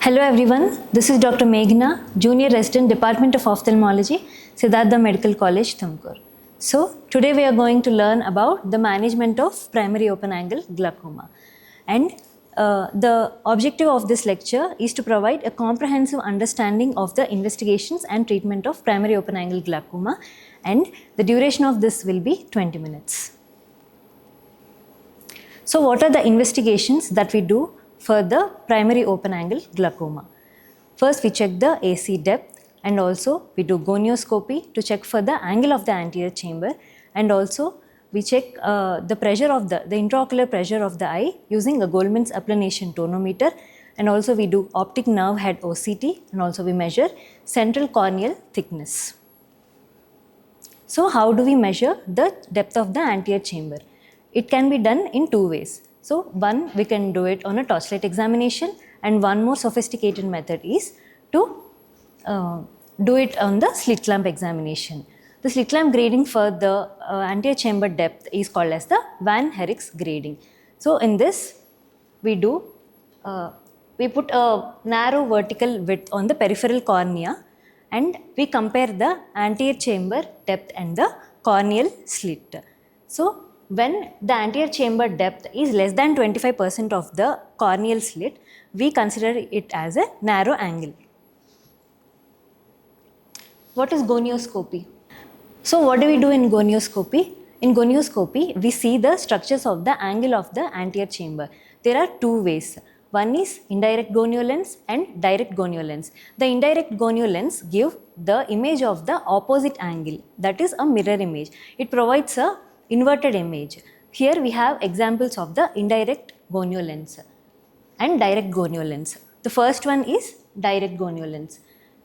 Hello everyone, this is Dr. Meghna, Junior Resident Department of Ophthalmology, Siddhartha Medical College, Tumkur. So today we are going to learn about the management of primary open angle glaucoma. And the objective of this lecture is to provide a comprehensive understanding of the investigations and treatment of primary open angle glaucoma, and the duration of this will be 20 minutes. So what are the investigations that we do for the primary open angle glaucoma? First we check the AC depth, and also we do gonioscopy to check for the angle of the anterior chamber, and also we check the pressure of the intraocular pressure of the eye using a Goldman's applanation tonometer, and also we do optic nerve head OCT, and also we measure central corneal thickness. So how do we measure the depth of the anterior chamber? It can be done in two ways. So one, we can do it on a torchlight examination, and one more sophisticated method is to do it on the slit lamp examination. The slit lamp grading for the anterior chamber depth is called as the Van Herrick's grading. So in this we do, we put a narrow vertical width on the peripheral cornea, and we compare the anterior chamber depth and the corneal slit. So when the anterior chamber depth is less than 25% of the corneal slit, we consider it as a narrow angle. What is gonioscopy? So what do we do in gonioscopy? In gonioscopy, we see the structures of the angle of the anterior chamber. There are two ways. One is indirect gonio lens and direct gonio lens. The indirect gonio lens gives the image of the opposite angle, that is a mirror image. It provides a inverted image. Here we have examples of the indirect gonio lens and direct gonio lens. The first one is direct gonio lens.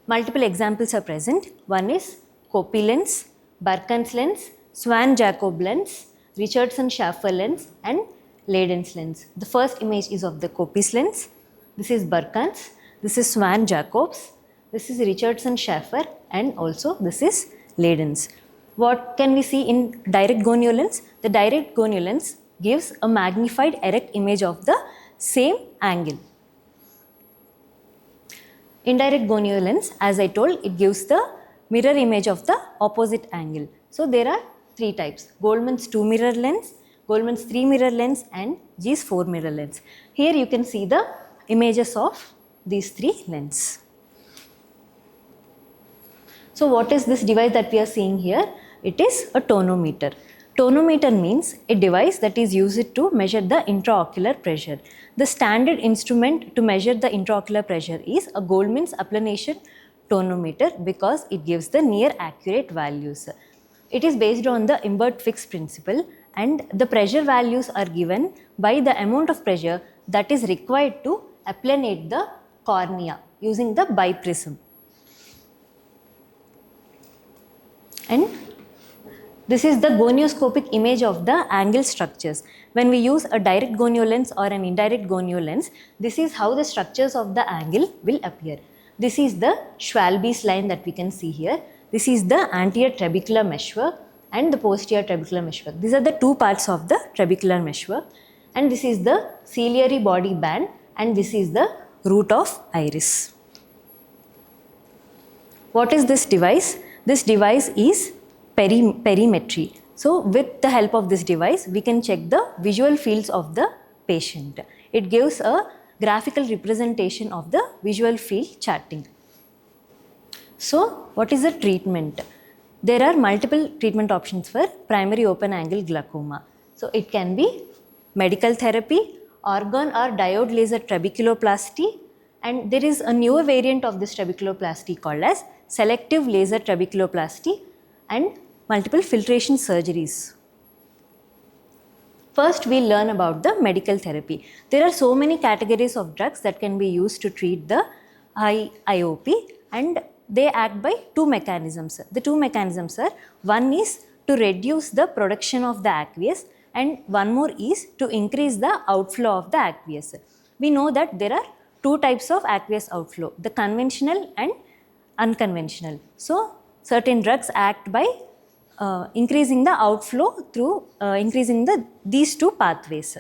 Multiple examples are present. One is Kopy lens, Burkhan's lens, Swan-Jacob lens, Richardson-Schaffer lens, and Leiden's lens. The first image is of the Kopy's lens. This is Burkhan's. This is Swan-Jacob's. This is Richardson-Schaffer, and also this is Leiden's. What can we see in direct gonio lens? The direct gonio lens gives a magnified erect image of the same angle. Indirect gonio lens, as I told, it gives the mirror image of the opposite angle. So there are three types: Goldman's 2 mirror lens, Goldman's 3 mirror lens, and G's 4 mirror lens. Here you can see the images of these three lenses. So what is this device that we are seeing here? It is a tonometer. Tonometer means a device that is used to measure the intraocular pressure. The standard instrument to measure the intraocular pressure is a Goldman's applanation tonometer, because it gives the near accurate values. It is based on the Imbert fix principle, and the pressure values are given by the amount of pressure that is required to applanate the cornea using the biprism. And this is the gonioscopic image of the angle structures. When we use a direct gonio lens or an indirect gonio lens, this is how the structures of the angle will appear. This is the Schwalbe's line that we can see here. This is the anterior trabecular meshwork and the posterior trabecular meshwork. These are the two parts of the trabecular meshwork, and this is the ciliary body band, and this is the root of iris. What is this device? This device is perimetry. So with the help of this device, we can check the visual fields of the patient. It gives a graphical representation of the visual field charting. So what is the treatment? There are multiple treatment options for primary open angle glaucoma. So it can be medical therapy, organ or diode laser trabeculoplasty, and there is a newer variant of this trabeculoplasty called as selective laser trabeculoplasty, and multiple filtration surgeries. First, we'll learn about the medical therapy. There are so many categories of drugs that can be used to treat the eye IOP, and they act by two mechanisms. The two mechanisms are, one is to reduce the production of the aqueous, and one more is to increase the outflow of the aqueous. We know that there are two types of aqueous outflow, the conventional and unconventional. So certain drugs act by increasing the outflow through increasing these two pathways.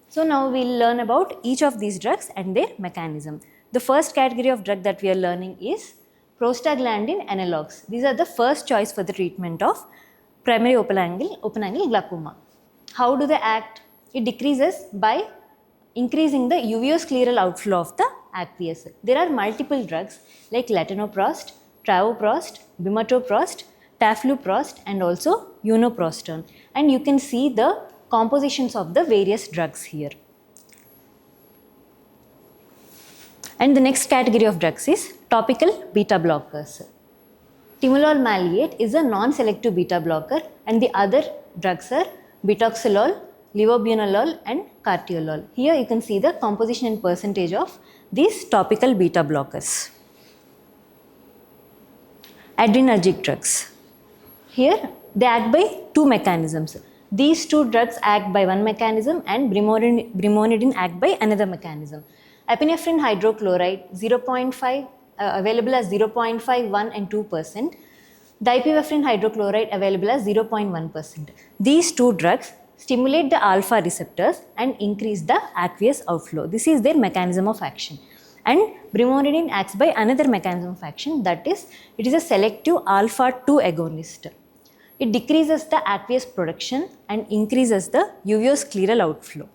So now we'll learn about each of these drugs and their mechanism. The first category of drug that we are learning is prostaglandin analogs. These are the first choice for the treatment of primary open angle glaucoma. How do they act? It decreases by increasing the uveoscleral outflow of the aqueous. There are multiple drugs like latanoprost, travoprost, bimatoprost, tafluprost and also uniprostone, and you can see the compositions of the various drugs here. And the next category of drugs is topical beta blockers. Timolol maleate is a non-selective beta blocker, and the other drugs are betoxolol, levobunolol and cartiolol. Here you can see the composition and percentage of these topical beta blockers. Adrenergic drugs. Here they act by two mechanisms. These two drugs act by one mechanism and brimonidine act by another mechanism. Epinephrine hydrochloride 0.5 available as 0.5, 1 and 2%. Dipivefrin hydrochloride available as 0.1%. These two drugs stimulate the alpha receptors and increase the aqueous outflow. This is their mechanism of action. And brimonidine acts by another mechanism of action, that is, it is a selective alpha 2 agonist. It decreases the aqueous production and increases the uveoscleral outflow.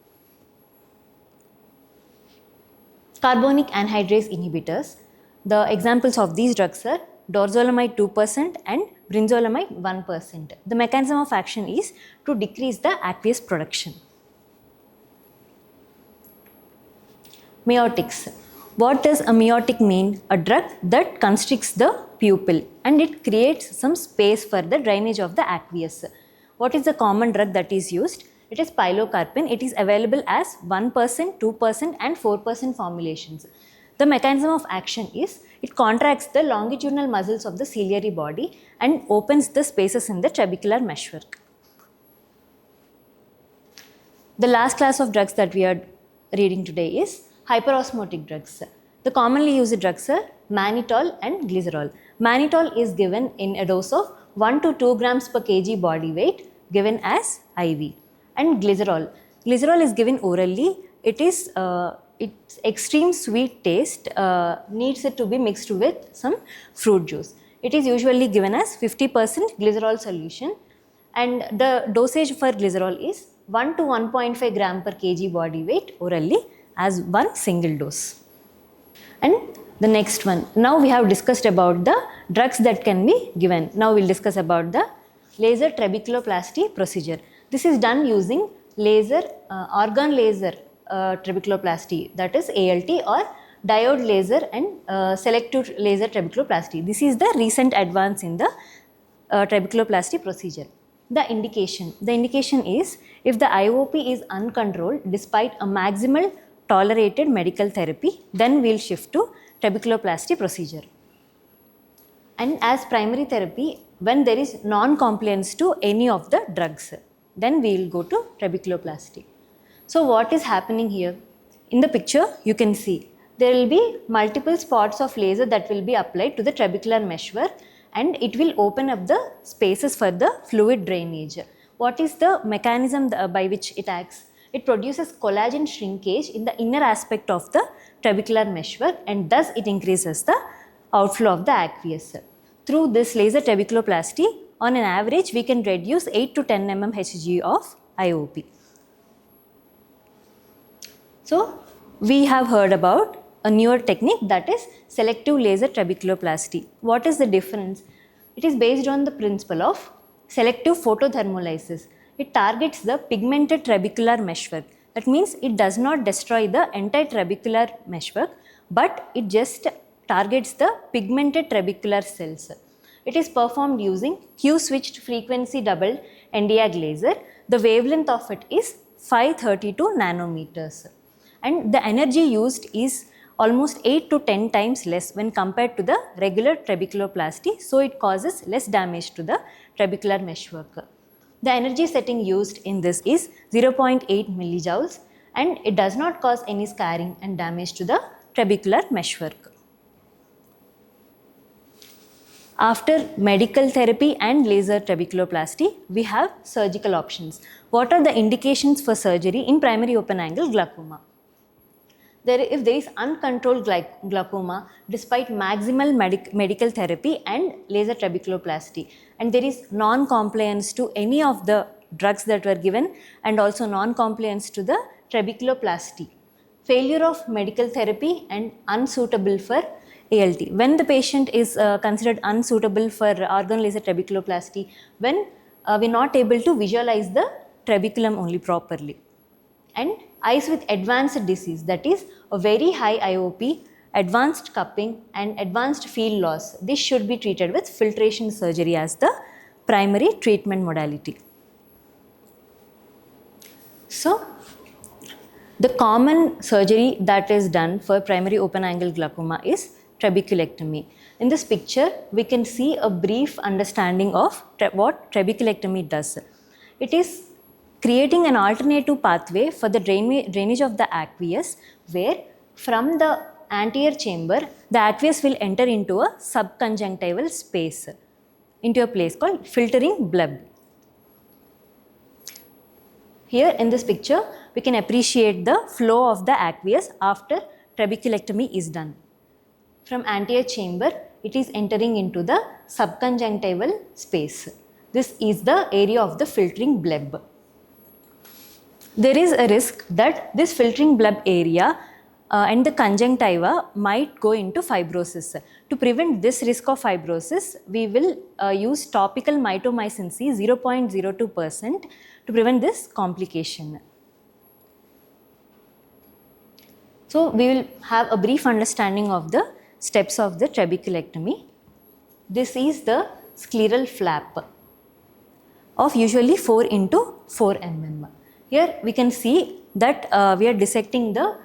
Carbonic anhydrase inhibitors. The examples of these drugs are dorzolamide 2% and brinzolamide 1%. The mechanism of action is to decrease the aqueous production. Meiotics. What does a meiotic mean? A drug that constricts the pupil and it creates some space for the drainage of the aqueous. What is the common drug that is used? It is pilocarpine. It is available as 1%, 2% and 4% formulations. The mechanism of action is it contracts the longitudinal muscles of the ciliary body and opens the spaces in the trabecular meshwork. The last class of drugs that we are reading today is hyperosmotic drugs. The commonly used drugs are mannitol and glycerol. Mannitol is given in a dose of 1 to 2 grams per kg body weight given as IV. And glycerol is given orally. It is its extreme sweet taste needs it to be mixed with some fruit juice. It is usually given as 50% glycerol solution, and the dosage for glycerol is 1 to 1.5 gram per kg body weight orally as one single dose. And the next one, now we have discussed about the drugs that can be given. Now we will discuss about the laser trabeculoplasty procedure. This is done using laser, organ laser trabeculoplasty, that is ALT, or diode laser and selective laser trabeculoplasty. This is the recent advance in the trabeculoplasty procedure. The indication is if the IOP is uncontrolled despite a maximal tolerated medical therapy, then we will shift to trabeculoplasty procedure. And as primary therapy, when there is non-compliance to any of the drugs, then we will go to trabeculoplasty. So what is happening here? In the picture you can see there will be multiple spots of laser that will be applied to the trabecular meshwork, and it will open up the spaces for the fluid drainage. What is the mechanism by which it acts? It produces collagen shrinkage in the inner aspect of the trabecular meshwork, and thus it increases the outflow of the aqueous. Through this laser trabeculoplasty, on an average we can reduce 8 to 10 mm Hg of IOP. So we have heard about a newer technique, that is selective laser trabeculoplasty. What is the difference? It is based on the principle of selective photothermolysis. It targets the pigmented trabecular meshwork. That means it does not destroy the entire trabecular meshwork, but it just targets the pigmented trabecular cells. It is performed using Q-switched frequency doubled Nd:YAG laser. The wavelength of it is 532 nanometers. And the energy used is almost 8 to 10 times less when compared to the regular trabeculoplasty, so it causes less damage to the trabecular meshwork. The energy setting used in this is 0.8 millijoules, and it does not cause any scarring and damage to the trabecular meshwork. After medical therapy and laser trabeculoplasty, we have surgical options. What are the indications for surgery in primary open angle glaucoma? If there is uncontrolled glaucoma despite maximal medical therapy and laser trabeculoplasty, and there is non-compliance to any of the drugs that were given and also non-compliance to the trabeculoplasty, failure of medical therapy and unsuitable for ALT. When the patient is considered unsuitable for organ laser trabeculoplasty, when we are not able to visualize the trabeculum only properly. And eyes with advanced disease, that is a very high IOP, advanced cupping and advanced field loss. This should be treated with filtration surgery as the primary treatment modality. So, the common surgery that is done for primary open angle glaucoma is trabeculectomy. In this picture, we can see a brief understanding of what trabeculectomy does. It is creating an alternative pathway for the drainage of the aqueous, where from the anterior chamber, the aqueous will enter into a subconjunctival space, into a place called filtering bulb. Here in this picture, we can appreciate the flow of the aqueous after trabeculectomy is done. From anterior chamber, it is entering into the subconjunctival space. This is the area of the filtering bulb. There is a risk that this filtering bulb area and the conjunctiva might go into fibrosis. To prevent this risk of fibrosis, we will use topical mitomycin C 0.02% to prevent this complication. So, we will have a brief understanding of the steps of the trabeculectomy. This is the scleral flap of usually 4 into 4 mm. Here we can see that we are dissecting the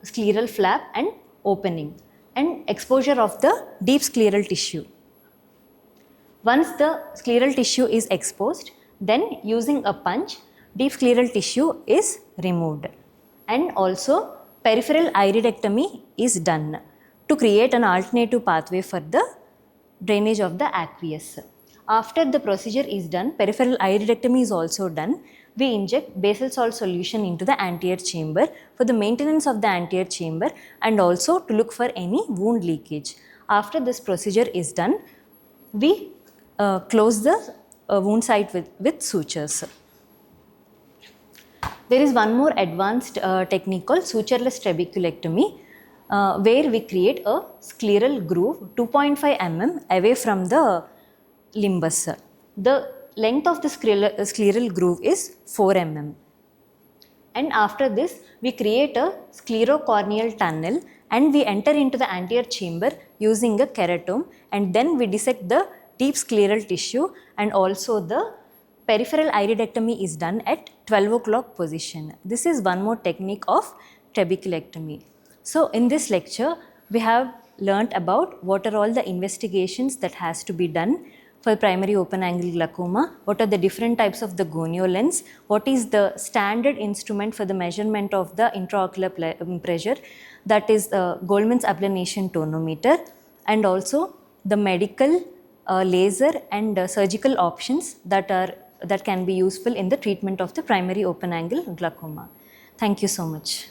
scleral flap and opening and exposure of the deep scleral tissue. Once the scleral tissue is exposed, then using a punch, deep scleral tissue is removed, and also peripheral iridectomy is done to create an alternative pathway for the drainage of the aqueous. After the procedure is done, peripheral iridectomy is also done. We inject basal salt solution into the anterior chamber for the maintenance of the anterior chamber and also to look for any wound leakage. After this procedure is done, we close the wound site with sutures. There is one more advanced technique called sutureless trabeculectomy, where we create a scleral groove 2.5 mm away from the limbus. The length of the scleral groove is 4 mm. And after this, we create a sclerocorneal tunnel and we enter into the anterior chamber using a keratome, and then we dissect the deep scleral tissue, and also the peripheral iridectomy is done at 12 o'clock position. This is one more technique of trabeculectomy. So in this lecture, we have learnt about what are all the investigations that has to be done for primary open angle glaucoma, what are the different types of the gonio lens, what is the standard instrument for the measurement of the intraocular pressure, that is Goldman's applanation tonometer, and also the medical, laser and surgical options that can be useful in the treatment of the primary open angle glaucoma. Thank you so much.